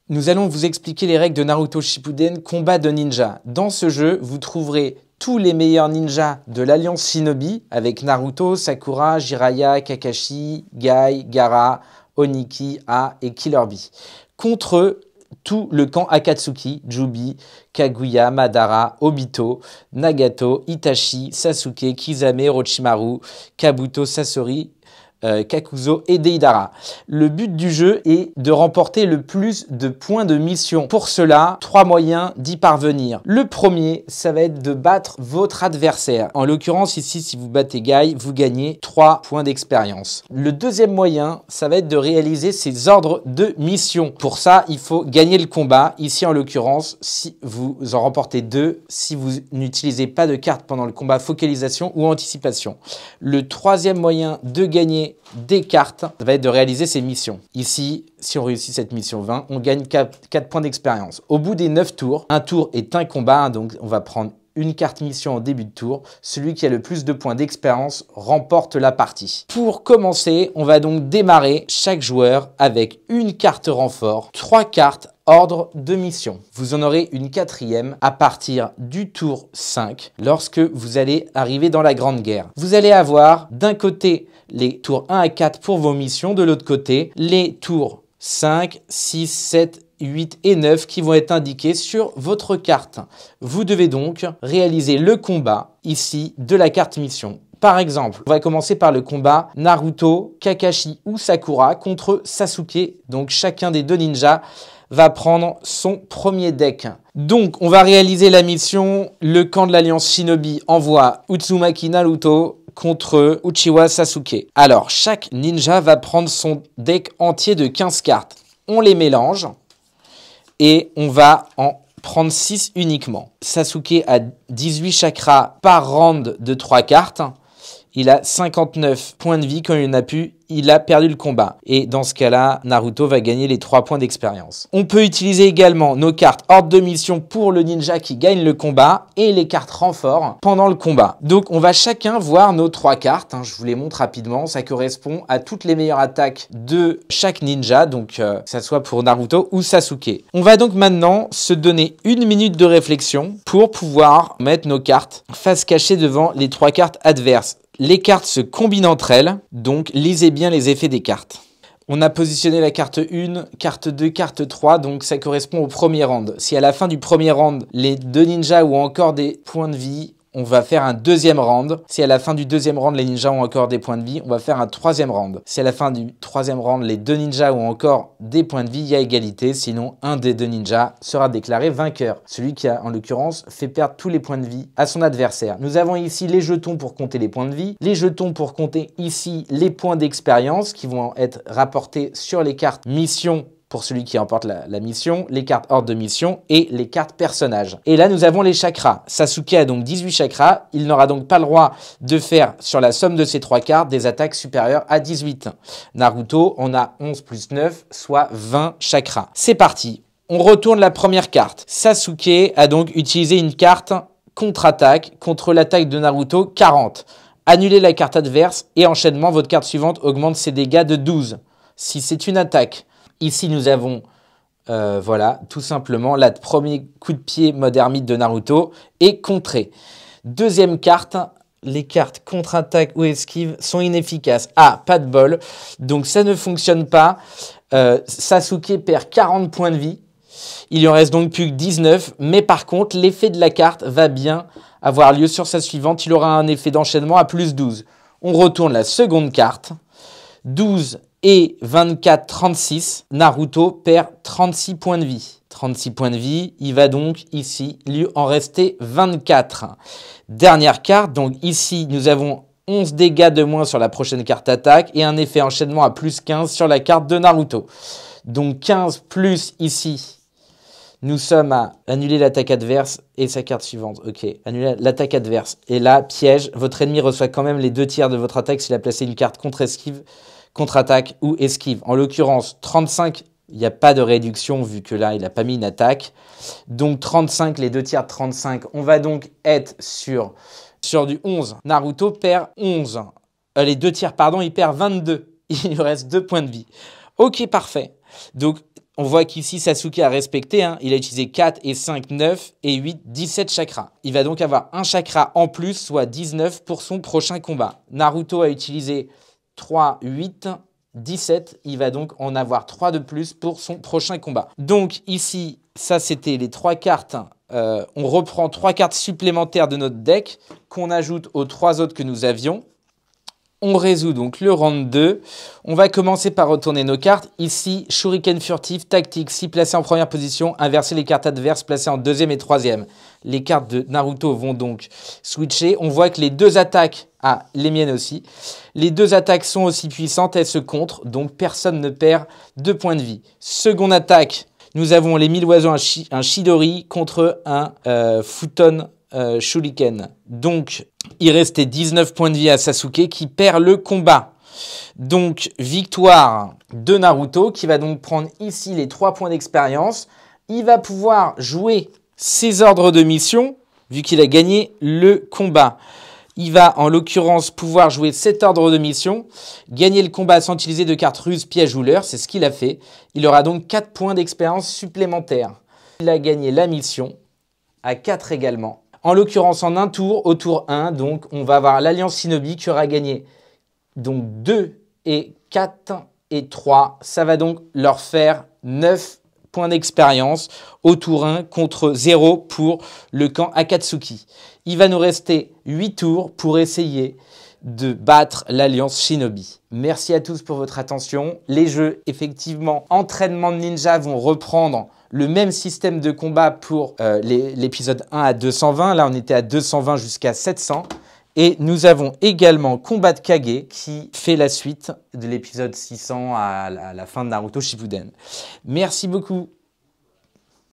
Nous allons vous expliquer les règles de Naruto Shippuden Combat de Ninja. Dans ce jeu, vous trouverez tous les meilleurs ninjas de l'Alliance Shinobi avec Naruto, Sakura, Jiraiya, Kakashi, Gai, Gaara, Oniki, A et Killer Bee. Contre tout le camp Akatsuki, Jubi, Kaguya, Madara, Obito, Nagato, Itachi, Sasuke, Kisame, Orochimaru, Kabuto, Sasori, Kakuzo et Deidara. Le but du jeu est de remporter le plus de points de mission. Pour cela, 3 moyens d'y parvenir. Le premier, ça va être de battre votre adversaire. En l'occurrence, ici, si vous battez Gai, vous gagnez 3 points d'expérience. Le deuxième moyen, ça va être de réaliser ses ordres de mission. Pour ça, il faut gagner le combat. Ici, en l'occurrence, si vous en remportez 2, si vous n'utilisez pas de carte pendant le combat, focalisation ou anticipation. Le troisième moyen de gagner des cartes, ça va être de réaliser ces missions. Ici, si on réussit cette mission 20, on gagne 4 points d'expérience. Au bout des 9 tours, un tour est un combat, donc on va prendre une carte mission en début de tour. Celui qui a le plus de points d'expérience remporte la partie. Pour commencer, on va donc démarrer chaque joueur avec une carte renfort, 3 cartes ordre de mission. Vous en aurez une 4e à partir du tour 5 lorsque vous allez arriver dans la Grande Guerre. Vous allez avoir d'un côté les tours 1 à 4 pour vos missions, de l'autre côté les tours 5, 6, 7, 8 et 9 qui vont être indiqués sur votre carte. Vous devez donc réaliser le combat ici de la carte mission. Par exemple, on va commencer par le combat Naruto, Kakashi ou Sakura contre Sasuke. Donc chacun des deux ninjas va prendre son premier deck. Donc on va réaliser la mission. Le camp de l'Alliance Shinobi envoie Uzumaki Naruto contre Uchiwa Sasuke. Alors chaque ninja va prendre son deck entier de 15 cartes. On les mélange et on va en prendre 6 uniquement. Sasuke a 18 chakras par round de 3 cartes. Il a 59 points de vie quand il en a pu. Il a perdu le combat. Et dans ce cas-là, Naruto va gagner les 3 points d'expérience. On peut utiliser également nos cartes ordre de mission pour le ninja qui gagne le combat et les cartes renfort pendant le combat. Donc, on va chacun voir nos 3 cartes. Je vous les montre rapidement. Ça correspond à toutes les meilleures attaques de chaque ninja, donc que ça soit pour Naruto ou Sasuke. On va donc maintenant se donner 1 minute de réflexion pour pouvoir mettre nos cartes face cachée devant les 3 cartes adverses. Les cartes se combinent entre elles, donc lisez bien les effets des cartes. On a positionné la carte 1, carte 2, carte 3, donc ça correspond au premier round. Si à la fin du premier round, les deux ninjas ont encore des points de vie, on va faire un deuxième round. Si à la fin du deuxième round, les ninjas ont encore des points de vie, on va faire un troisième round. Si à la fin du troisième round, les deux ninjas ont encore des points de vie, il y a égalité. Sinon, un des deux ninjas sera déclaré vainqueur. Celui qui a, en l'occurrence, fait perdre tous les points de vie à son adversaire. Nous avons ici les jetons pour compter les points de vie, les jetons pour compter ici les points d'expérience qui vont être rapportés sur les cartes mission pour celui qui remporte la mission, les cartes ordre de mission et les cartes personnages. Et là, nous avons les chakras. Sasuke a donc 18 chakras. Il n'aura donc pas le droit de faire, sur la somme de ces 3 cartes, des attaques supérieures à 18. Naruto, on a 11 plus 9, soit 20 chakras. C'est parti. On retourne la première carte. Sasuke a donc utilisé une carte contre-attaque contre l'attaque de Naruto, 40. Annulez la carte adverse et enchaînement, votre carte suivante augmente ses dégâts de 12. Si c'est une attaque, ici, nous avons, voilà, tout simplement, le premier coup de pied mode ermite de Naruto est contré. Deuxième carte, les cartes contre-attaque ou esquive sont inefficaces. Ah, pas de bol, donc ça ne fonctionne pas. Sasuke perd 40 points de vie. Il lui en reste donc plus que 19, mais par contre, l'effet de la carte va bien avoir lieu sur sa suivante. Il aura un effet d'enchaînement à plus 12. On retourne la seconde carte. 12 et 24, 36, Naruto perd 36 points de vie. 36 points de vie, il va donc ici lui en rester 24. Dernière carte, donc ici nous avons 11 dégâts de moins sur la prochaine carte attaque et un effet enchaînement à plus 15 sur la carte de Naruto. Donc 15 plus ici, nous sommes à annuler l'attaque adverse et sa carte suivante. Ok, annuler l'attaque adverse. Et là, piège, votre ennemi reçoit quand même les 2 tiers de votre attaque s'il a placé une carte contre-esquive, contre-attaque ou esquive. En l'occurrence, 35, il n'y a pas de réduction vu que là, il n'a pas mis une attaque. Donc 35, les 2 tiers de 35, on va donc être sur du 11. Naruto perd 11. Les 2 tiers, pardon, il perd 22. Il lui reste 2 points de vie. Ok, parfait. Donc On voit qu'ici, Sasuke a respecté. Il a utilisé 4 et 5, 9 et 8, 17 chakras. Il va donc avoir un chakra en plus, soit 19 pour son prochain combat. Naruto a utilisé 3, 8, 17. Il va donc en avoir 3 de plus pour son prochain combat. Donc ici, ça c'était les 3 cartes. On reprend 3 cartes supplémentaires de notre deck qu'on ajoute aux 3 autres que nous avions. On résout donc le round 2. On va commencer par retourner nos cartes. Ici, Shuriken furtif, tactique. Si placé en première position, inverser les cartes adverses placées en deuxième et troisième. Les cartes de Naruto vont donc switcher. On voit que les deux attaques, les miennes aussi, les deux attaques sont aussi puissantes, elles se contrent, donc personne ne perd 2 points de vie. Seconde attaque, nous avons les 1000 oiseaux, un Chidori contre un Futon Shuriken. Donc, il restait 19 points de vie à Sasuke qui perd le combat. Donc, victoire de Naruto qui va donc prendre ici les 3 points d'expérience. Il va pouvoir jouer ses ordres de mission vu qu'il a gagné le combat. Il va en l'occurrence pouvoir jouer cet ordre de mission, gagner le combat sans utiliser de cartes ruse, piège ou leurre, c'est ce qu'il a fait. Il aura donc 4 points d'expérience supplémentaires. Il a gagné la mission à 4 également. En l'occurrence, en un tour, au tour 1, donc on va avoir l'Alliance Shinobi qui aura gagné donc 2 et 4 et 3. Ça va donc leur faire 9 points d'expérience au tour 1 contre 0 pour le camp Akatsuki. Il va nous rester 8 tours pour essayer de battre l'Alliance Shinobi. Merci à tous pour votre attention. Les jeux, effectivement, entraînement de ninja vont reprendre le même système de combat pour l'épisode 1 à 220. Là, on était à 220 jusqu'à 700. Et nous avons également Combat de Kage qui fait la suite de l'épisode 600 à la fin de Naruto Shippuden. Merci beaucoup.